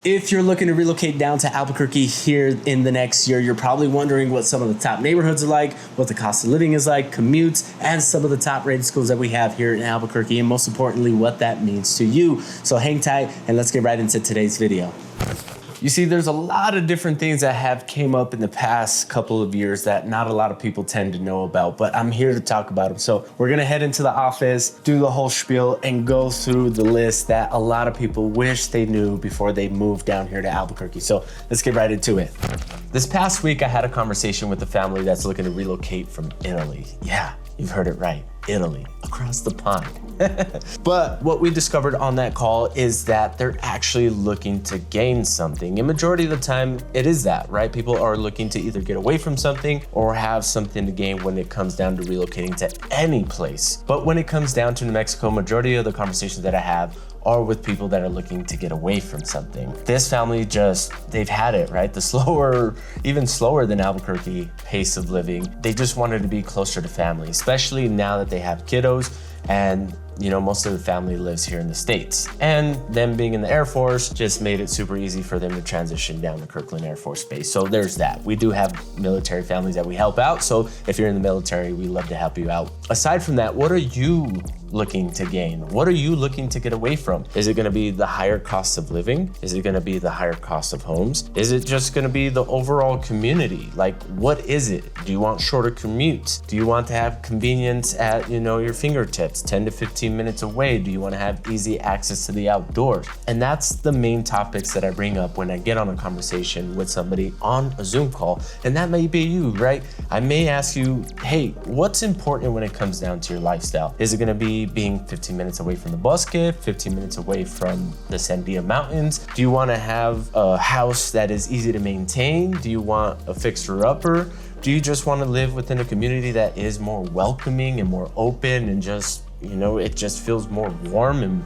If you're looking to relocate down to Albuquerque here in the next year, you're probably wondering what some of the top neighborhoods are like, what the cost of living is like, commutes, and some of the top rated schools that we have here in Albuquerque, and most importantly, what that means to you. So hang tight and let's get right into today's video. You see, there's a lot of different things that have came up in the past couple of years that not a lot of people tend to know about, but I'm here to talk about them. So we're gonna head into the office, do the whole spiel, and go through the list that a lot of people wish they knew before they moved down here to Albuquerque. So let's get right into it. This past week, I had a conversation with a family that's looking to relocate from Italy. Yeah, you've heard it right, Italy, across the pond. But what we discovered on that call is that they're actually looking to gain something. And majority of the time, it is that, right? People are looking to either get away from something or have something to gain when it comes down to relocating to any place. But when it comes down to New Mexico, majority of the conversations that I have are with people that are looking to get away from something. This family they've had it, right? The slower, even slower than Albuquerque pace of living. They just wanted to be closer to family, especially now that they have kiddos and most of the family lives here in the States. And them being in the Air Force just made it super easy for them to transition down to Kirkland Air Force Base. So there's that. We do have military families that we help out. So if you're in the military, we love to help you out. Aside from that, what are you looking to gain? What are you looking to get away from? Is it gonna be the higher cost of living? Is it gonna be the higher cost of homes? Is it just gonna be the overall community? Like, what is it? Do you want shorter commutes? Do you want to have convenience at, your fingertips, 10 to 15 minutes away? Do you want to have easy access to the outdoors? And that's the main topics that I bring up when I get on a conversation with somebody on a Zoom call. And that may be you, right? I may ask you, hey, what's important when it comes down to your lifestyle? Is it going to be being 15 minutes away from the Bosque, 15 minutes away from the Sandia Mountains? Do you want to have a house that is easy to maintain? Do you want a fixer-upper? Do you just want to live within a community that is more welcoming and more open and just it just feels more warm and,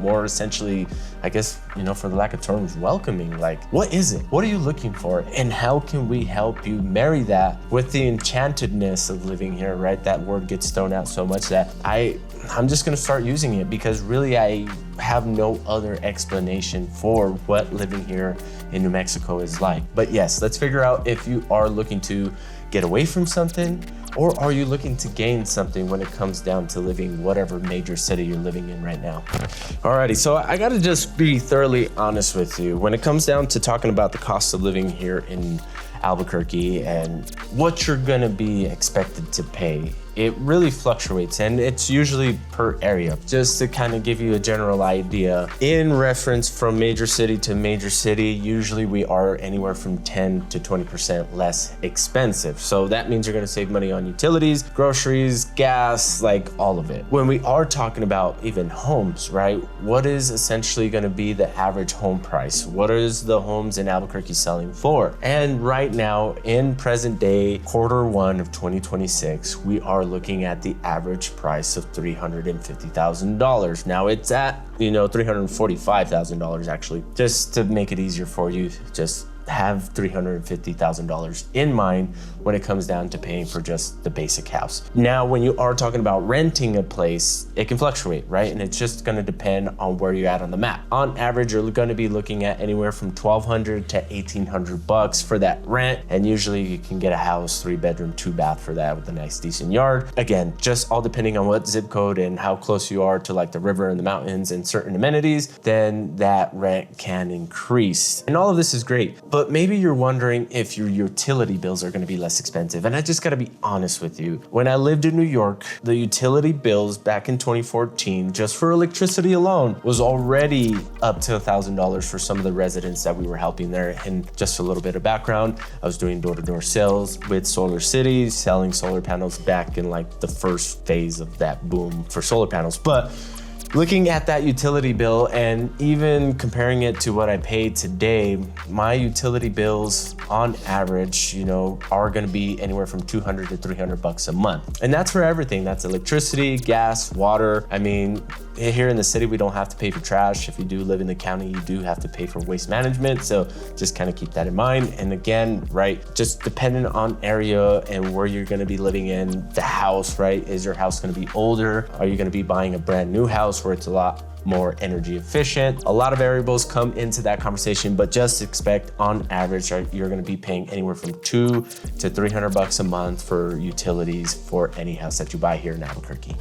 more essentially, I guess, for the lack of terms, welcoming? Like, what is it? What are you looking for? And how can we help you marry that with the enchantedness of living here, right? That word gets thrown out so much that I'm just gonna start using it because really I have no other explanation for what living here in New Mexico is like. But yes, let's figure out if you are looking to get away from something, or are you looking to gain something when it comes down to living whatever major city you're living in right now? Alrighty, so I gotta just be thoroughly honest with you. When it comes down to talking about the cost of living here in Albuquerque and what you're gonna be expected to pay, it really fluctuates and it's usually per area. Just to kind of give you a general idea, in reference from major city to major city, usually we are anywhere from 10 to 20% less expensive. So that means you're gonna save money on utilities, groceries, gas, like all of it. When we are talking about even homes, right? What is essentially gonna be the average home price? What is the homes in Albuquerque selling for? And right now, in present day, Q1 of 2026, we are looking at the average price of $350,000. Now it's at, $345,000 actually. Just to make it easier for you, just have $350,000 in mind when it comes down to paying for just the basic house. Now, when you are talking about renting a place, it can fluctuate, right? And it's just gonna depend on where you're at on the map. On average, you're gonna be looking at anywhere from $1,200 to $1,800 for that rent. And usually you can get a house, 3-bedroom, 2-bath for that with a nice decent yard. Again, just all depending on what zip code and how close you are to like the river and the mountains and certain amenities, then that rent can increase. And all of this is great, but maybe you're wondering if your utility bills are gonna be less expensive. And I just gotta be honest with you. When I lived in New York, the utility bills back in 2014, just for electricity alone, was already up to $1,000 for some of the residents that we were helping there. And just a little bit of background, I was doing door-to-door sales with Solar City, selling solar panels back in like the first phase of that boom for solar panels. But looking at that utility bill and even comparing it to what I pay today, my utility bills on average, are gonna be anywhere from $200 to $300 a month. And that's for everything. That's electricity, gas, water. I mean, here in the city, we don't have to pay for trash. If you do live in the county, you do have to pay for waste management. So just kind of keep that in mind. And again, right, just depending on area and where you're gonna be living in, the house, right? Is your house gonna be older? Are you gonna be buying a brand new house where it's a lot more energy efficient. A lot of variables come into that conversation, but just expect on average, you're gonna be paying anywhere from $200 to $300 a month for utilities for any house that you buy here in Albuquerque.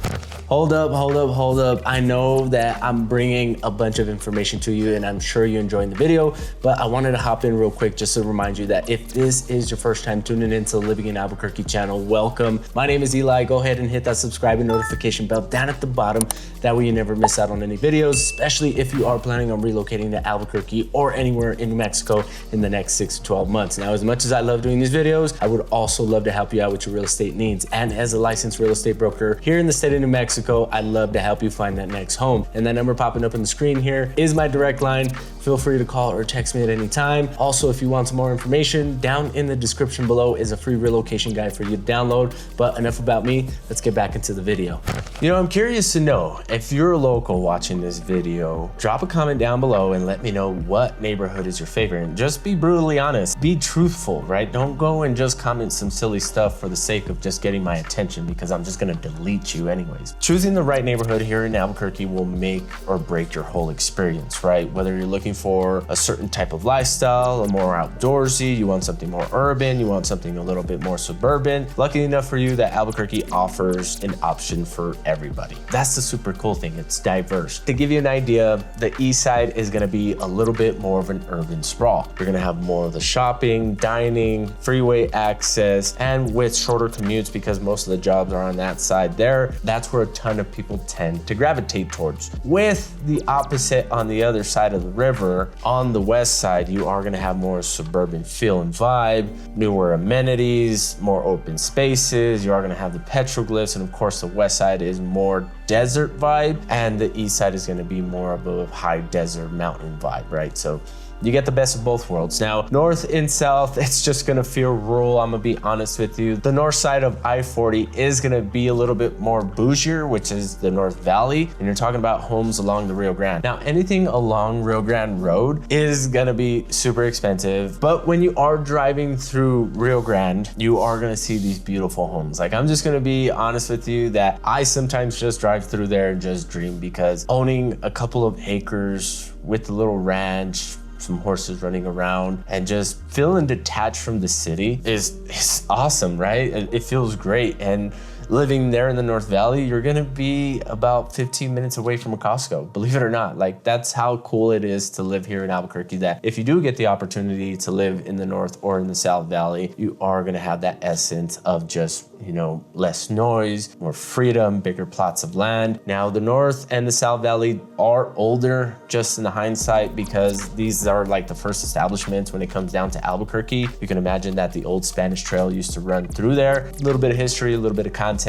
Hold up. I know that I'm bringing a bunch of information to you and I'm sure you're enjoying the video, but I wanted to hop in real quick just to remind you that if this is your first time tuning into the Living in Albuquerque channel, welcome. My name is Eli. Go ahead and hit that subscribe and notification bell down at the bottom. That way you never miss out on any videos, especially if you are planning on relocating to Albuquerque or anywhere in New Mexico in the next 6 to 12 months. Now, as much as I love doing these videos, I would also love to help you out with your real estate needs. And as a licensed real estate broker here in the state of New Mexico, I'd love to help you find that next home. And that number popping up on the screen here is my direct line. Feel free to call or text me at any time. Also, if you want some more information, down in the description below is a free relocation guide for you to download. But enough about me, let's get back into the video. You know, I'm curious to know, if you're a local watching this video, drop a comment down below and let me know what neighborhood is your favorite. And just be brutally honest, be truthful, right? Don't go and just comment some silly stuff for the sake of just getting my attention, because I'm just gonna delete you anyways. Choosing the right neighborhood here in Albuquerque will make or break your whole experience, right? Whether you're looking for a certain type of lifestyle, a more outdoorsy, you want something more urban, you want something a little bit more suburban. Lucky enough for you that Albuquerque offers an option for everybody. That's the super cool thing, it's diverse. To give you an idea, the east side is gonna be a little bit more of an urban sprawl. You're gonna have more of the shopping, dining, freeway access, and with shorter commutes, because most of the jobs are on that side there, that's where a ton of people tend to gravitate towards. With the opposite on the other side of the river, on the west side, you are gonna have more suburban feel and vibe, newer amenities, more open spaces. You are gonna have the petroglyphs, and of course the west side is more desert vibe, and the east side is gonna be more of a high desert mountain vibe, right? So you get the best of both worlds. Now, north and south, it's just gonna feel rural. I'm gonna be honest with you. The north side of I-40 is gonna be a little bit more bougier, which is the North Valley, and you're talking about homes along the Rio Grande. Now, anything along Rio Grande Road is gonna be super expensive, but when you are driving through Rio Grande, you are gonna see these beautiful homes. Like, I'm just gonna be honest with you that I sometimes just drive through there and just dream, because owning a couple of acres with a little ranch, some horses running around, and just feeling detached from the city is awesome, right? It feels great. And living there in the North Valley, you're gonna be about 15 minutes away from a Costco, believe it or not. Like, that's how cool it is to live here in Albuquerque, that if you do get the opportunity to live in the North or in the South Valley, you are gonna have that essence of just, you know, less noise, more freedom, bigger plots of land. Now, the North and the South Valley are older, just in the hindsight, because these are like the first establishments when it comes down to Albuquerque. You can imagine that the old Spanish Trail used to run through there. A little bit of history, a little bit of context.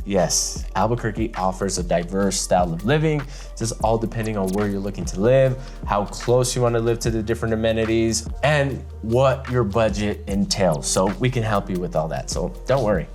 Yes, Albuquerque offers a diverse style of living, just all depending on where you're looking to live, how close you want to live to the different amenities, and what your budget entails. So we can help you with all that, so don't worry.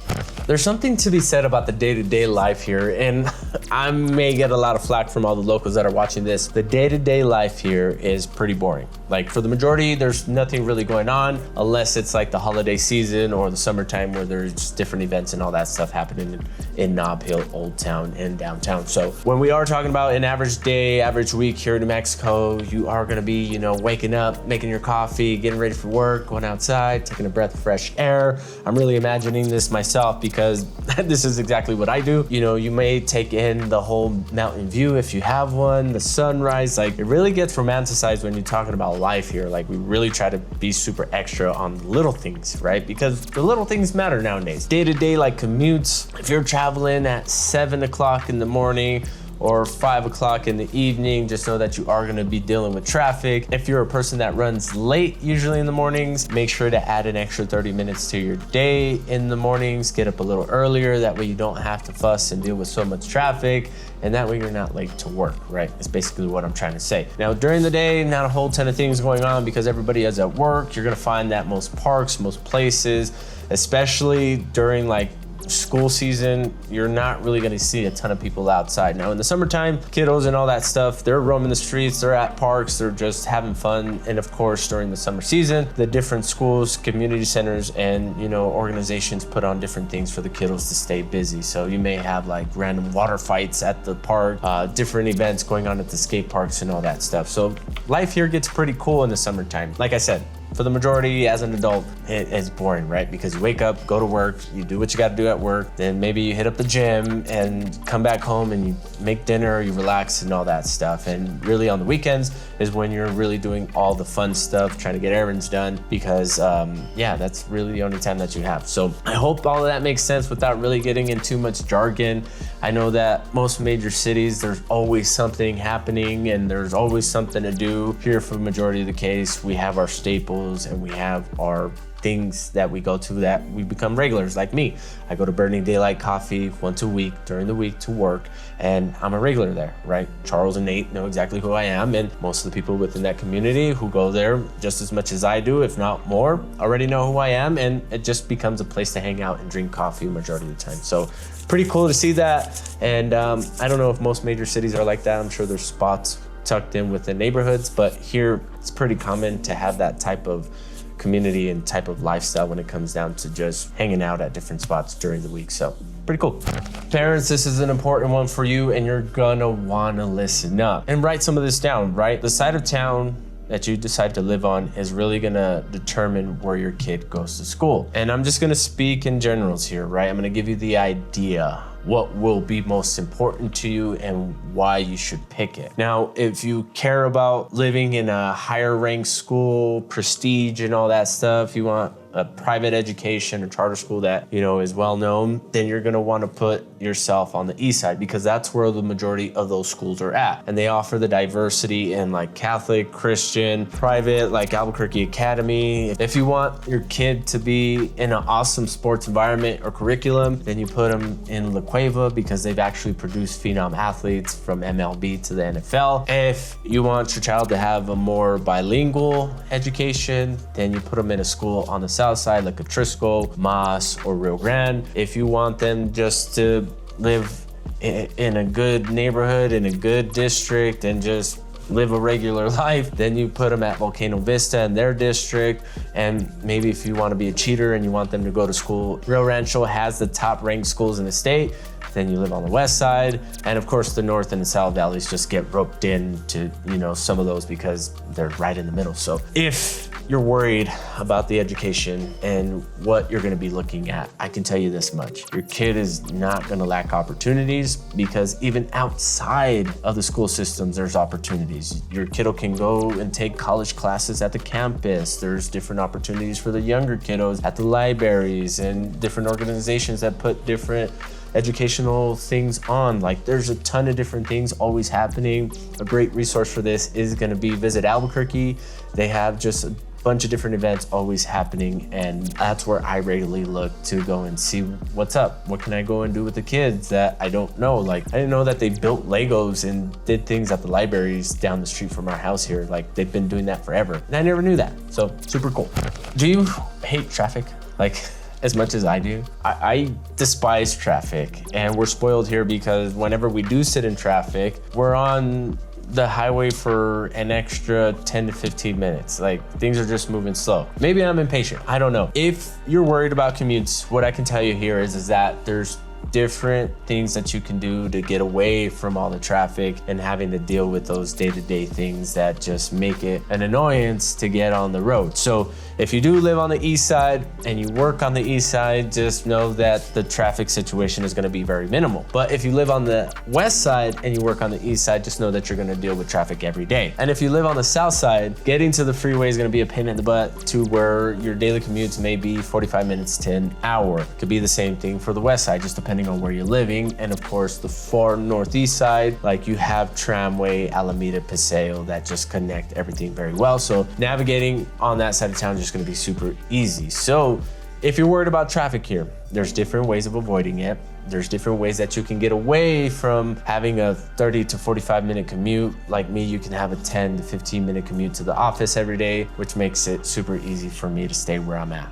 There's something to be said about the day-to-day life here, and I may get a lot of flack from all the locals that are watching this. The day-to-day life here is pretty boring. Like, for the majority, there's nothing really going on, unless it's like the holiday season or the summertime, where there's different events and all that stuff happening in Nob Hill, Old Town, and downtown. So when we are talking about an average day, average week here in New Mexico, you are gonna be, you know, waking up, making your coffee, getting ready for work, going outside, taking a breath of fresh air. I'm really imagining this myself, because this is exactly what I do. You know, you may take in the whole mountain view if you have one, the sunrise. Like, it really gets romanticized when you're talking about life here. Like, we really try to be super extra on the little things, right? Because the little things matter nowadays. Day to day, like commutes. If you're traveling at 7 o'clock in the morning or 5 o'clock in the evening, just know that you are gonna be dealing with traffic. If you're a person that runs late, usually in the mornings, make sure to add an extra 30 minutes to your day in the mornings. Get up a little earlier, that way you don't have to fuss and deal with so much traffic, and that way you're not late to work, right? That's basically what I'm trying to say. Now, during the day, not a whole ton of things going on, because everybody is at work. You're gonna find that most parks, most places, especially during like school season, you're not really gonna see a ton of people outside. Now in the summertime, kiddos and all that stuff, they're roaming the streets, they're at parks, they're just having fun. And of course, during the summer season, the different schools, community centers, and organizations put on different things for the kiddos to stay busy. So you may have like random water fights at the park, different events going on at the skate parks and all that stuff. So life here gets pretty cool in the summertime. Like I said, for the majority, as an adult, it's boring, right? Because you wake up, go to work, you do what you got to do at work, then maybe you hit up the gym and come back home and you make dinner, you relax and all that stuff. And really on the weekends is when you're really doing all the fun stuff, trying to get errands done, because that's really the only time that you have. So I hope all of that makes sense without really getting into too much jargon. I know that most major cities, there's always something happening and there's always something to do. Here, for the majority of the case, we have our staples and we have our things that we go to that we become regulars, like me. I go to Burning Daylight Coffee once a week during the week to work, and I'm a regular there, right? Charles and Nate know exactly who I am, and most of the people within that community who go there just as much as I do, if not more, already know who I am, and it just becomes a place to hang out and drink coffee majority of the time. So pretty cool to see that, and I don't know if most major cities are like that. I'm sure there's spots tucked in within neighborhoods, but here it's pretty common to have that type of community and type of lifestyle when it comes down to just hanging out at different spots during the week. So pretty cool. Parents, this is an important one for you and you're gonna wanna listen up and write some of this down, right? The side of town that you decide to live on is really gonna determine where your kid goes to school. And I'm just gonna speak in generals here, right? I'm gonna give you the idea, what will be most important to you and why you should pick it. Now, if you care about living in a higher ranked school, prestige and all that stuff, you want a private education or charter school that is well known, then you're going to want to put yourself on the east side, because that's where the majority of those schools are at, and they offer the diversity in like Catholic, Christian, private, like Albuquerque Academy. If you want your kid to be in an awesome sports environment or curriculum, then you put them in La Cueva, because they've actually produced phenom athletes from MLB to the NFL. If you want your child to have a more bilingual education, then you put them in a school on the south side, like a Trisco, Mas, or Rio Grande. If you want them just to live in a good neighborhood, in a good district, and just live a regular life, then you put them at Volcano Vista in their district. And maybe if you want to be a cheater and you want them to go to school, Rio Rancho has the top ranked schools in the state, then you live on the west side. And of course the north and the south valleys just get roped into some of those because they're right in the middle. So if you're worried about the education and what you're going to be looking at, I can tell you this much: your kid is not going to lack opportunities, because even outside of the school systems, there's opportunities. Your kiddo can go and take college classes at the campus. There's different opportunities for the younger kiddos at the libraries and different organizations that put different educational things on. Like, there's a ton of different things always happening. A great resource for this is going to be Visit Albuquerque. They have just a bunch of different events always happening, and that's where I regularly look to go and see what's up. What can I go and do with the kids that I don't know? Like, I didn't know that they built Legos and did things at the libraries down the street from our house here. Like, they've been doing that forever, and I never knew that. So super cool. Do you hate traffic? Like, as much as I do? I despise traffic, and we're spoiled here because whenever we do sit in traffic, we're on the highway for an extra 10 to 15 minutes. Like, things are just moving slow. Maybe I'm impatient, I don't know. If you're worried about commutes, what I can tell you here is that there's different things that you can do to get away from all the traffic and having to deal with those day-to-day things that just make it an annoyance to get on the road. So if you do live on the east side and you work on the east side, just know that the traffic situation is going to be very minimal. But if you live on the west side and you work on the east side, just know that you're going to deal with traffic every day. And if you live on the south side, getting to the freeway is going to be a pain in the butt, to where your daily commutes may be 45 minutes to an hour. Could be the same thing for the west side, just depending on where you're living. And of course, the far northeast side, like, you have Tramway, Alameda, Paseo, that just connect everything very well. So navigating on that side of town is just going to be super easy. So if you're worried about traffic here, there's different ways of avoiding it. There's different ways that you can get away from having a 30 to 45 minute commute. Like me, you can have a 10 to 15 minute commute to the office every day, which makes it super easy for me to stay where I'm at.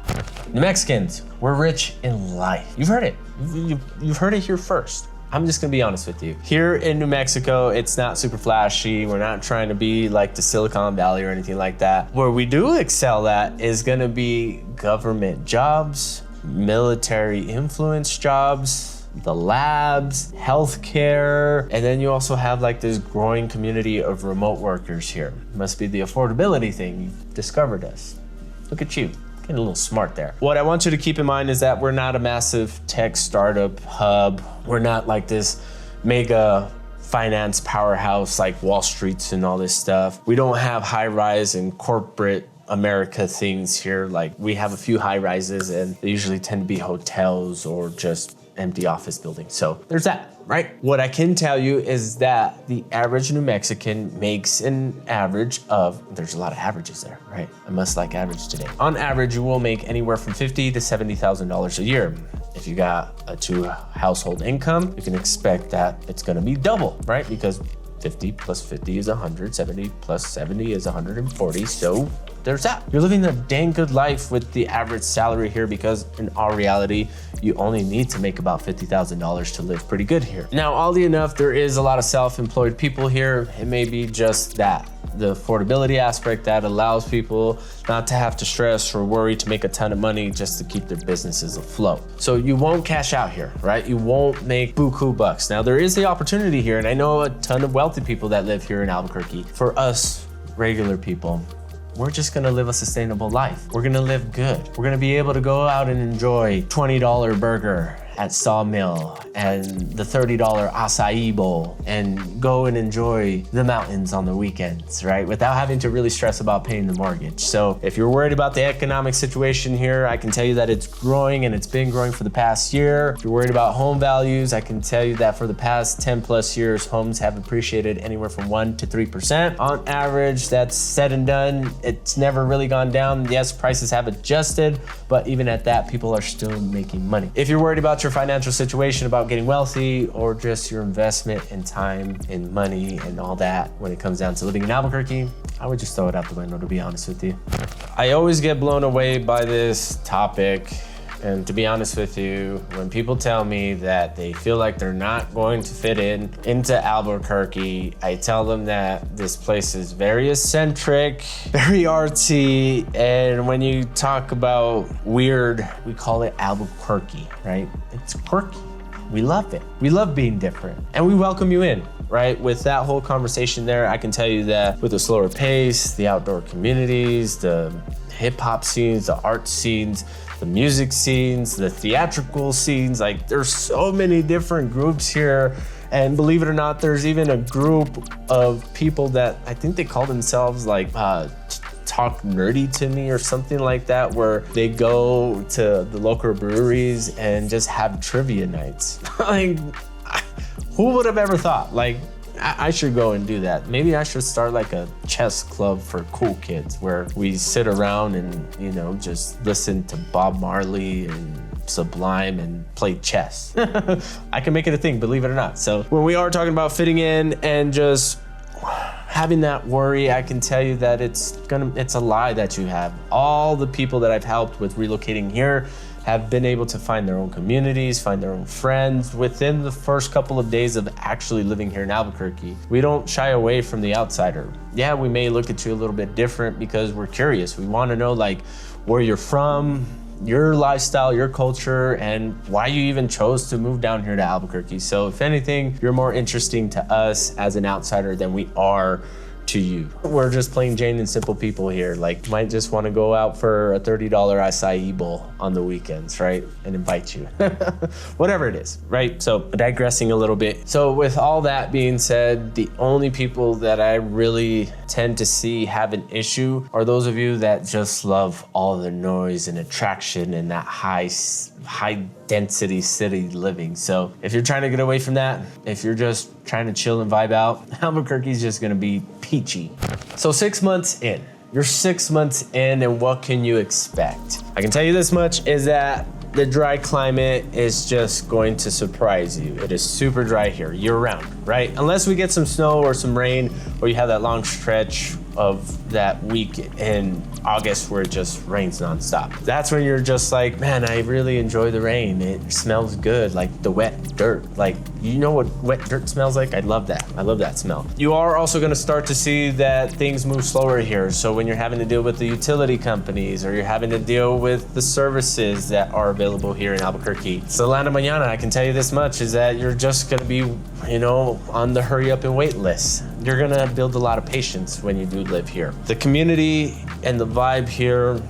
New Mexicans, we're rich in life. You've heard it. You've heard it here first. I'm just gonna be honest with you. Here in New Mexico, it's not super flashy. We're not trying to be like the Silicon Valley or anything like that. Where we do excel at is gonna be government jobs, military influence jobs, the labs, healthcare, and then you also have like this growing community of remote workers here. Must be the affordability thing. You've discovered us. Look at you. Getting a little smart there. What I want you to keep in mind is that we're not a massive tech startup hub. We're not like this mega finance powerhouse like Wall Street's and all this stuff. We don't have high rise and corporate America things here. Like we have a few high rises and they usually tend to be hotels or just empty office buildings. So there's that, right? What I can tell you is that the average New Mexican makes an average of, there's a lot of averages there, right? I must like average today. On average, you will make anywhere from $50,000 to $70,000 a year. If you got a 2 household income, you can expect that it's gonna be double, right? Because 50 plus 50 is 100, 70 plus 70 is 140, so there's that. You're living a dang good life with the average salary here because in our reality, you only need to make about $50,000 to live pretty good here. Now, oddly enough, there is a lot of self-employed people here. It may be just that. The affordability aspect that allows people not to have to stress or worry to make a ton of money just to keep their businesses afloat. So you won't cash out here, right? You won't make buku bucks. Now there is the opportunity here, and I know a ton of wealthy people that live here in Albuquerque. For us regular people, we're just gonna live a sustainable life. We're gonna live good. We're gonna be able to go out and enjoy $20 burger at Sawmill and the $30 acai bowl and go and enjoy the mountains on the weekends, right? Without having to really stress about paying the mortgage. So if you're worried about the economic situation here, I can tell you that it's growing and it's been growing for the past year. If you're worried about home values, I can tell you that for the past 10 plus years, homes have appreciated anywhere from 1% to 3%. On average, that's said and done. It's never really gone down. Yes, prices have adjusted, but even at that, people are still making money. If you're worried about your financial situation, about getting wealthy, or just your investment in time and money and all that when it comes down to living in Albuquerque, I would just throw it out the window, to be honest with you. I always get blown away by this topic. And to be honest with you, when people tell me that they feel like they're not going to fit into Albuquerque, I tell them that this place is very eccentric, very artsy, and when you talk about weird, we call it Albuquerque, right? It's quirky. We love it. We love being different, and we welcome you in. Right? With that whole conversation there, I can tell you that with a slower pace, the outdoor communities, the hip hop scenes, the art scenes, the music scenes, the theatrical scenes, like there's so many different groups here. And believe it or not, there's even a group of people that I think they call themselves like Talk Nerdy to Me or something like that, where they go to the local breweries and just have trivia nights. Like, who would have ever thought? Like, I should go and do that. Maybe I should start like a chess club for cool kids where we sit around and, you know, just listen to Bob Marley and Sublime and play chess. I can make it a thing, believe it or not. So when we are talking about fitting in and just having that worry, I can tell you that it's a lie that you have. All the people that I've helped with relocating here have been able to find their own communities, find their own friends within the first couple of days of actually living here in Albuquerque. We don't shy away from the outsider. Yeah, we may look at you a little bit different because we're curious. We want to know like where you're from, your lifestyle, your culture, and why you even chose to move down here to Albuquerque. So if anything, you're more interesting to us as an outsider than we are to you. We're just plain Jane and simple people here. Like, might just want to go out for a $30 acai bowl on the weekends, right? And invite you. Whatever it is, right? So digressing a little bit. So with all that being said, the only people that I really tend to see have an issue are those of you that just love all the noise and attraction and that high density city living. So if you're trying to get away from that, if you're just trying to chill and vibe out, Albuquerque's just gonna be peachy. So 6 months in. You're 6 months in, and what can you expect? I can tell you this much is that the dry climate is just going to surprise you. It is super dry here year round, right? Unless we get some snow or some rain, or you have that long stretch of that week in August where it just rains nonstop. That's when you're just like, man, I really enjoy the rain. It smells good, like the wet dirt. Like, you know what wet dirt smells like? I love that. I love that smell. You are also gonna start to see that things move slower here. So when you're having to deal with the utility companies, or you're having to deal with the services that are available here in Albuquerque, so La Mañana, I can tell you this much, is that you're just gonna be, you know, on the hurry up and wait list. You're gonna build a lot of patience when you do live here. The community and the vibe here,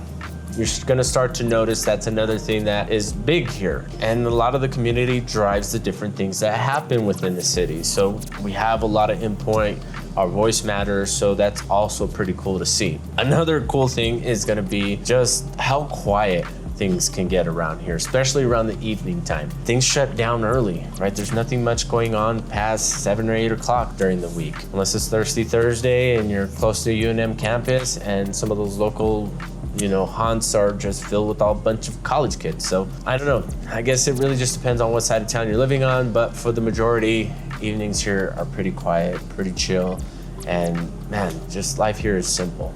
you're gonna start to notice that's another thing that is big here. And a lot of the community drives the different things that happen within the city. So we have a lot of input, our voice matters, so that's also pretty cool to see. Another cool thing is gonna be just how quiet things can get around here, especially around the evening time. Things shut down early, right? There's nothing much going on past 7 or 8 o'clock during the week, unless it's Thirsty Thursday and you're close to UNM campus, and some of those local, you know, haunts are just filled with a bunch of college kids. So I don't know. I guess it really just depends on what side of town you're living on, but for the majority, evenings here are pretty quiet, pretty chill. And man, just life here is simple.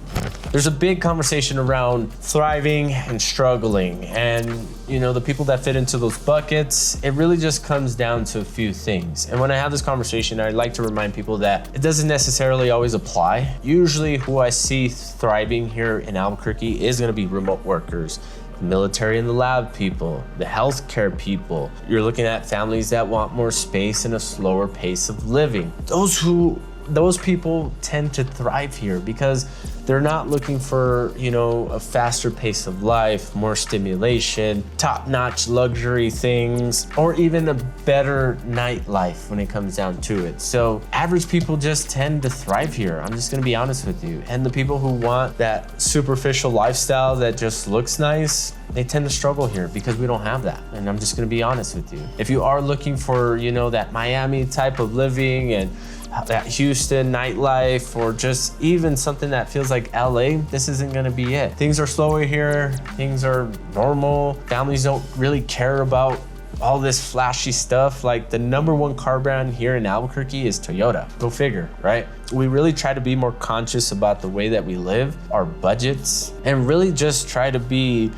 There's a big conversation around thriving and struggling, and you know, the people that fit into those buckets, it really just comes down to a few things. And when I have this conversation, I like to remind people that it doesn't necessarily always apply. Usually who I see thriving here in Albuquerque is gonna be remote workers, the military and the lab people, the healthcare people. You're looking at families that want more space and a slower pace of living. Those people tend to thrive here because they're not looking for, you know, a faster pace of life, more stimulation, top-notch luxury things, or even a better nightlife when it comes down to it. So average people just tend to thrive here. I'm just gonna be honest with you. And the people who want that superficial lifestyle that just looks nice, they tend to struggle here because we don't have that. And I'm just gonna be honest with you. If you are looking for, you know, that Miami type of living and that Houston nightlife, or just even something that feels like LA, this isn't gonna be it. Things are slower here, things are normal. Families don't really care about all this flashy stuff. Like the #1 car brand here in Albuquerque is Toyota. Go figure, right? We really try to be more conscious about the way that we live, our budgets, and really just try to be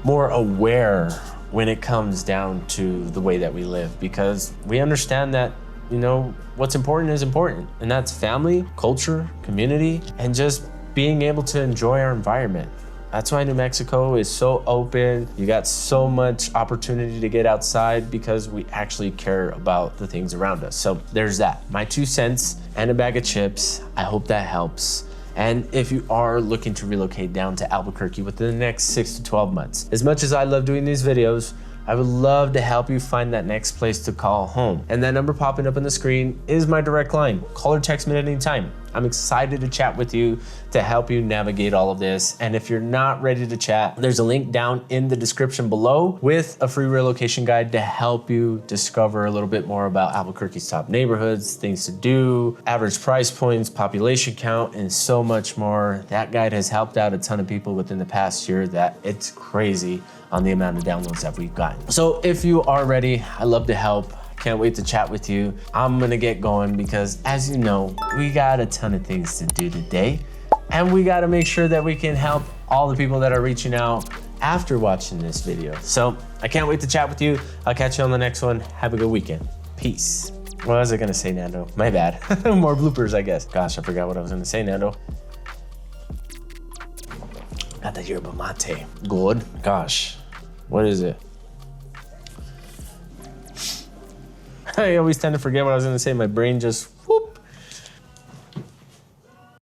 more aware when it comes down to the way that we live, because we understand that, you know, what's important is important, and that's family, culture, community, and just being able to enjoy our environment. That's why New Mexico is so open. You got so much opportunity to get outside because we actually care about the things around us. So there's that. My 2 cents and a bag of chips. I hope that helps. And if you are looking to relocate down to Albuquerque within the next 6 to 12 months, as much as I love doing these videos, I would love to help you find that next place to call home. And that number popping up on the screen is my direct line. Call or text me at any time. I'm excited to chat with you to help you navigate all of this. And if you're not ready to chat, there's a link down in the description below with a free relocation guide to help you discover a little bit more about Albuquerque's top neighborhoods, things to do, average price points, population count, and so much more. That guide has helped out a ton of people within the past year that it's crazy on the amount of downloads that we've gotten. So if you are ready, I love to help. Can't wait to chat with you. I'm gonna get going because, as you know, we got a ton of things to do today, and we gotta make sure that we can help all the people that are reaching out after watching this video. So I can't wait to chat with you. I'll catch you on the next one. Have a good weekend. Peace. What was I gonna say, Nando? My bad. More bloopers, I guess. Gosh, I forgot what I was gonna say, Nando. Got the yerba mate. Good. Gosh, what is it? I always tend to forget what I was gonna say. My brain just